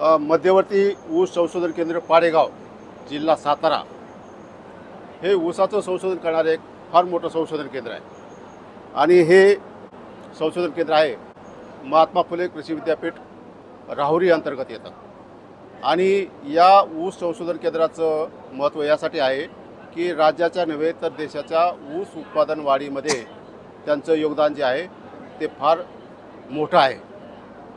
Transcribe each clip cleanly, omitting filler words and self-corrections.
मध्यवर्ती ऊस संशोधन केंद्र पाडेगाव, जिल्हा सातारा हे ऊसाचं संशोधन करणारे एक फार मोठं संशोधन केंद्र आहे. आणि हे संशोधन केंद्र आहे महात्मा फुले कृषी विद्यापीठ राहुरी अंतर्गत येतं. आणि या ऊस संशोधन केंद्राचं महत्त्व यासाठी आहे की राज्याच्या नव्हे तर देशाच्या ऊस उत्पादन वाढीमध्ये त्यांचं योगदान जे आहे ते फार मोठं आहे.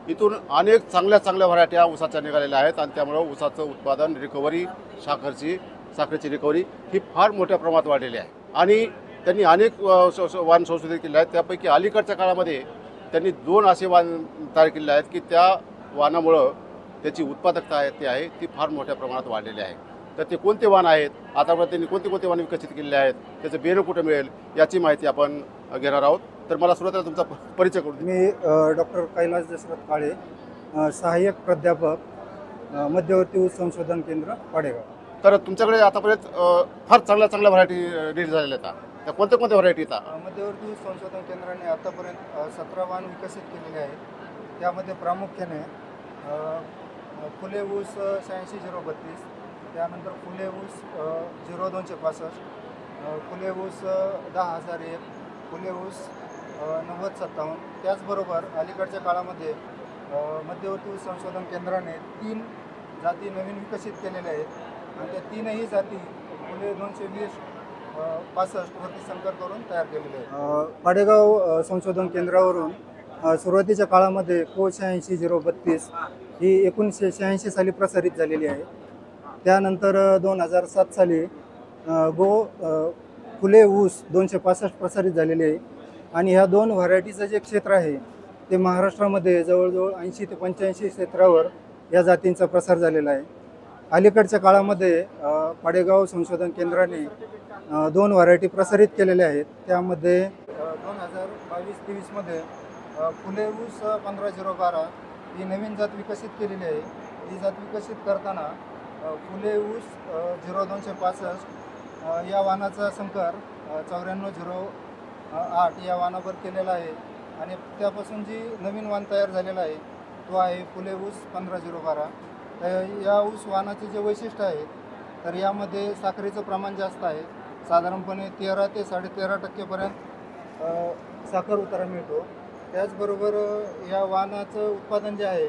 इथून अनेक चांगल्या व्हरायट्या ऊसाच्या निघालेल्या आहेत आणि त्यामुळं ऊसाचं उत्पादन, रिकव्हरी, साखरेची रिकव्हरी ही फार मोठ्या प्रमाणात वाढलेली आहे. आणि त्यांनी अनेक वाण संशोधित केले आहेत. त्यापैकी अलीकडच्या काळामध्ये त्यांनी 2 असे वाण तयार केले आहेत की त्या वाणामुळं त्याची उत्पादकता आहे ती फार मोठ्या प्रमाणात वाढलेली आहे. तर ते कोणते वाण आहेत, आतापर्यंत त्यांनी कोणते वाण विकसित केलेले आहेत, त्याचं बियाणं कुठं मिळेल याची माहिती आपण घेणार आहोत. तर मला सुरुवातीला तुमचा परिचय करून द्या. मी डॉक्टर कैलास दशरथ काळे, सहाय्यक प्राध्यापक, मध्यवर्ती ऊस संशोधन केंद्र पाडेगाव. तर तुमच्याकडे आतापर्यंत फार चांगल्या व्हरायटी रिलीज झालेल्या आहेत. त्या कोणत्या व्हरायटी येतात? मध्यवर्ती ऊस संशोधन केंद्राने आतापर्यंत 17 वाण विकसित केलेले आहेत. त्यामध्ये प्रामुख्याने फुले ऊस 86-032, त्यानंतर फुले ऊस 0265, फुले ऊस 10,001, फुले ऊस 9057. त्याचबरोबर अलीकडच्या काळामध्ये मध्यवर्ती ऊस संशोधन केंद्राने 3 जाती नवीन विकसित केलेल्या आहेत आणि त्या 3ही जाती फुले 220 65 वरती संकर करून तयार केलेले आहेत. पाडेगाव संशोधन केंद्रावरून सुरुवातीच्या काळामध्ये को 86-032 ही 1986 साली प्रसारित झालेली आहे. त्यानंतर 2007 साली फुले ऊस 265 प्रसारित झालेले आहे. आणि ह्या 2 व्हरायटीचं जे क्षेत्र आहे ते महाराष्ट्रामध्ये जवळजवळ 80 ते 85 क्षेत्रावर या जातींचा प्रसार झालेला आहे. अलीकडच्या काळामध्ये पाडेगाव संशोधन केंद्राने 2 व्हरायटी प्रसारित केलेल्या आहेत. त्यामध्ये 2022-23 मध्ये फुले ऊस 15-012 ही नवीन जात विकसित केलेली आहे. ही जात विकसित करताना फुले ऊस 0265 या वाणाचा संकर 94-08 या वाणावर केलेला आहे. आणि त्यापासून जी नवीन वाण तयार झालेला आहे तो आहे फुले ऊस 15-012. तर या ऊस वाणाचे जे वैशिष्ट्य आहे तर यामध्ये साखरेचं प्रमाण जास्त आहे. साधारणपणे 13 ते 13.5% साखर उतारा मिळतो. त्याचबरोबर या वाणाचं उत्पादन जे आहे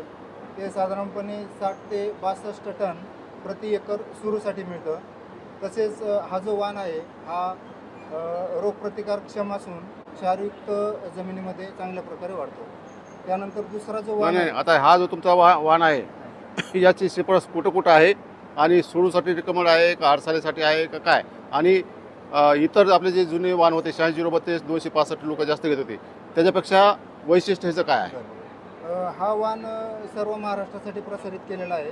ते साधारणपणे 60 ते 62 टन प्रति एकर सुरूसाठी मिळतं. तसेच हा जो वाण आहे हा रोगप्रतिकारक्षम असून क्षारयुक्त जमिनीमध्ये चांगल्या प्रकारे वाढतो. त्यानंतर दुसरा जो वाण आहे, आता हा जो तुमचा वाण आहे याची शिफारस कुठं आहे आणि सुरूसाठी रिकमेंड आहे का आडसालीसाठी आहे का काय? आणि इतर आपले जे जुने वाण होते 86-032 265 लोक जास्त घेत होते त्याच्यापेक्षा वैशिष्ट्य ह्याचं काय आहे? हा वाण सर्व महाराष्ट्रासाठी प्रसारित केलेला आहे.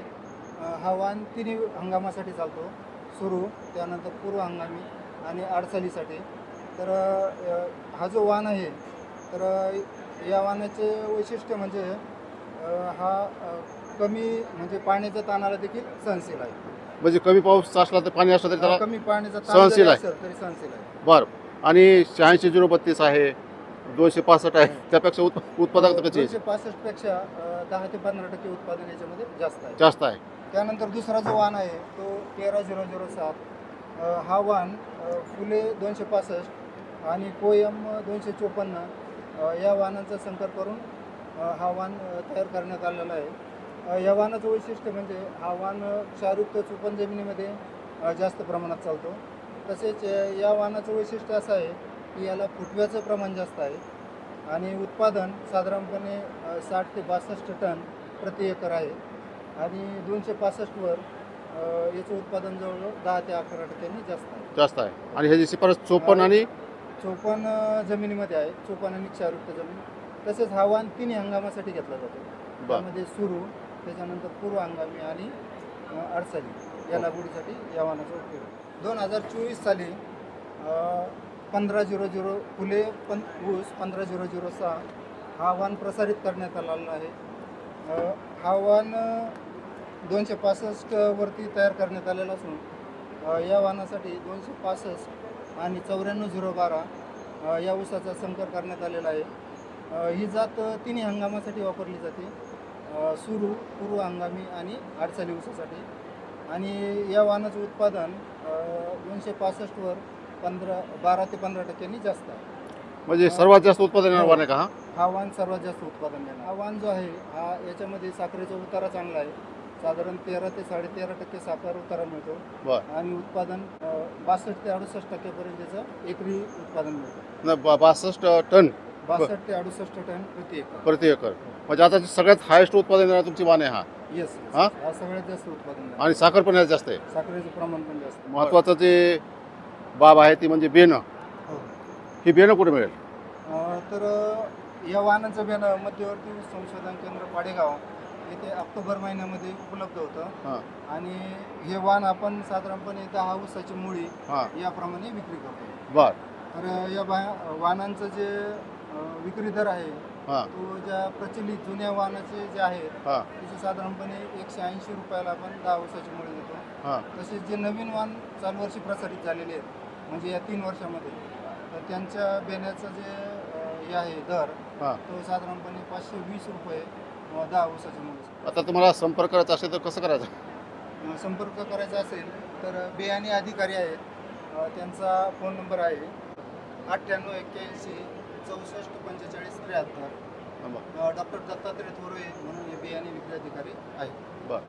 हा वाण 3 हंगामासाठी चालतो, सुरू, त्यानंतर पूर्व हंगामी आणि आडसालीसाठी. तर हा जो वाण आहे तर या वाणाचे वैशिष्ट्य म्हणजे हा कमी म्हणजे पाण्याच्या ताणाला देखील सहनशील आहे. म्हणजे कमी पाऊस असला तर पाणी असलं तरी त्याला कमी पाण्याचा ताण सहनशील जरी आहे. असेल तरी सहनशील आहे. बरं. आणि 86-032 आहे, 265 आहे, त्यापेक्षा उत्पादकता कशी आहे? 265 पेक्षा 10 ते 15% उत्पादन याच्यामध्ये जास्त आहे. त्यानंतर दुसरा जो वाण आहे तो 13-007. हा वाण फुले 265 आणि कोयम 254 या वाणांचा संकर करून हा वाण तयार करण्यात आलेला आहे. या वाणाचं वैशिष्ट्य म्हणजे हा वाण क्षारयुक्त चुपन जमिनीमध्ये जास्त प्रमाणात चालतो. तसेच या वाणाचं वैशिष्ट्य असं आहे की याला फुटव्याचं प्रमाण जास्त आहे आणि उत्पादन साधारणपणे 60 ते 62 टन प्रति एकर आहे. आणि 265 याचं उत्पादन जवळजवळ 10 ते 11% जास्त आहे. आणि ह्याची शिफारस 54 आणि 54 जमिनीमध्ये आहे, 54 आणि क्षारयुक्त जमीन. तसेच हा वाण 3 हंगामासाठी घेतला जातो. त्यामध्ये सुरू, त्याच्यानंतर पूर्व हंगामी आणि आडसाली या लागवडीसाठी या वाणाचा उपयोग. 2024 साली 15-00 फुले ऊस 15-006 हा वाण प्रसारित करण्यात आलेला आहे. हा वाण 265 वरती तयार करण्यात आलेला असून या वाणासाठी 265 आणि 94-012 या ऊसाचा संकर करण्यात आलेला आहे. ही जात 3 हंगामासाठी वापरली जाते. सुरू पूर्व हंगामी आणि अडचाली ऊसासाठी. आणि या वाहनाचं उत्पादन 265वर 12 ते 15% जास्त आहे. म्हणजे सर्वात जास्त उत्पादन येणार वाहन आहे का हा? हा वाहन सर्वात जास्त उत्पादन देणार. हा वाहन जो आहे हा याच्यामध्ये साखरेचा उतारा चांगला आहे. साधारण 13 ते 13.5% साखर उतारा मिळतो. बरं. आणि उत्पादन 62 ते 68% पर्यंत त्याचं एकरी उत्पादन मिळतं. 62 टन 62 ते 68 टन प्रति एकर. प्रति एकर. म्हणजे आता सगळ्यात हायेस्ट उत्पादन देणार तुमची वाहन आहे हा. येस, हा? हा सगळ्यात जास्त उत्पादन देणार. आणि साखर पण यात जास्त आहे. साखरेचं प्रमाण पण जास्त. महत्वाचं जे बाब आहे ती म्हणजे बेनं. हो. ही बेनं कुठे मिळेल? तर या वाहनाचं बियाणं मध्यवर्ती ऊस संशोधन केंद्र पाडेगाव येथे ऑक्टोबर महिन्यामध्ये उपलब्ध होतं. हां आणि हे वाहन आपण साधारणपणे 10 ऊसाची मुळी हां याप्रमाणे विक्री करतो. बर. तर या वाहनांचं जे विक्री दर आहे हां तो ज्या प्रचलित जुन्या वाहनाचे जे आहेत हां त्याचे साधारणपणे 180 रुपयाला आपण 10 ऊसाची मुळी देतो. हां तसेच जे नवीन वाहन चालू वर्षी प्रसारित झालेले आहेत म्हणजे या 3 वर्षामध्ये, तर त्यांच्या बेण्याचं जे हे आहे दर हां. तो साधारणपणे 520 रुपये 10 ऊसाची मुळी. आता तुम्हाला संपर्क करायचा असेल तर कसं करायचं? संपर्क करायचा असेल तर बियाणे अधिकारी आहेत, त्यांचा फोन नंबर आहे 98 81 64 45 73. हां, बरं. डॉक्टर दत्तात्रय थोरवे म्हणून हे बियाणे विक्री अधिकारी आहेत. बरं.